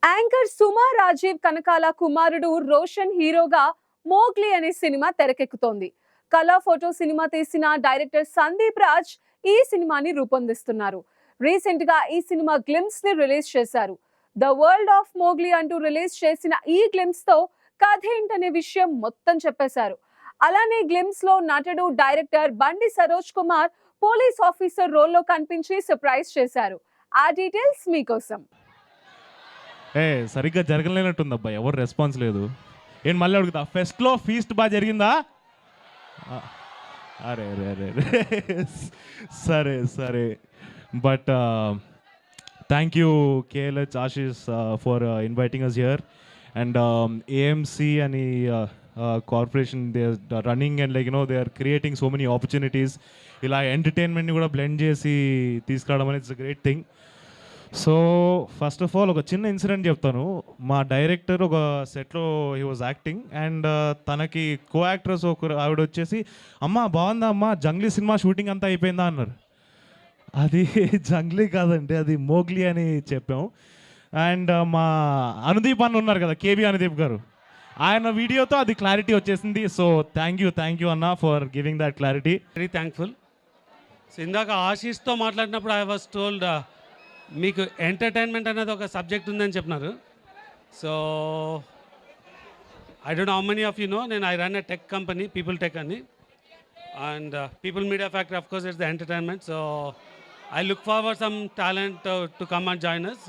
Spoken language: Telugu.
యాంకర్ సుమా రాజీవ్ కనకాల కుమారుడు రోషన్ హీరోగా మోగ్లీ అనే సినిమా తెరకెక్కుతోంది. కలర్ ఫోటో సినిమా తీసిన డైరెక్టర్ సందీప్ రాజ్ ఈ సినిమాని రూపొందిస్తున్నారు. రీసెంట్ గా ఈ సినిమా గ్లిమ్స్ ని రిలీజ్ చేశారు. ద వరల్డ్ ఆఫ్ మోగ్లీ అంటూ రిలీజ్ చేసిన ఈ గ్లిమ్స్ తో కథ ఏంటనే విషయం మొత్తం చెప్పేశారు. అలానే గ్లిమ్స్ లో నటుడు డైరెక్టర్ బండి సరోజ్ కుమార్ పోలీస్ ఆఫీసర్ రోల్లో కనిపించి సర్ప్రైజ్ చేశారు. ఆ డీటెయిల్స్ మీకోసం. సరిగ్గా జరగలేనట్టుంది అబ్బా, ఎవరు రెస్పాన్స్ లేదు. ఏంటి మళ్ళీ అడుగుతా, ఫెస్ట్లో ఫీస్ట్ బాగా జరిగిందా? అరే అరే అరే సరే సరే. But thank you KLH Ashish for inviting us here. And AMC అని corporation they are running and like they are creating so many opportunities. ఇలా ఎంటర్టైన్మెంట్ని కూడా బ్లెండ్ చేసి తీసుకురావడం అనేది it's a great thing. So first of all ఒక చిన్న ఇన్సిడెంట్ చెప్తాను. మా డైరెక్టర్ ఒక సెట్లో హీ వాజ్ యాక్టింగ్ అండ్ తనకి కో యాక్ట్రెస్ ఒక ఆవిడ వచ్చేసి, అమ్మ బాగుందా అమ్మ, జంగ్లీ సినిమా షూటింగ్ అంతా అయిపోయిందా అన్నారు. అది జంగ్లీ కాదండి, అది మోగ్లీ అని చెప్పాము. అండ్ మా అనుదీప్ అన్న ఉన్నారు కదా, కేబీ అనుదీప్ గారు, ఆయన వీడియోతో అది క్లారిటీ వచ్చేసింది. సో థ్యాంక్ యూ అన్న for giving that clarity. Very thankful. So ఇందాక ఆశీష్తో మాట్లాడినప్పుడు ఐ వాజ్ టోల్డ్ మీకు ఎంటర్టైన్మెంట్ అనేది ఒక సబ్జెక్ట్ ఉందని చెప్పినారు. So I don't know how many of you know, నేను I run a tech company, people tech అని. And people media factory of course it's the entertainment. So I look forward some talent to come and join us.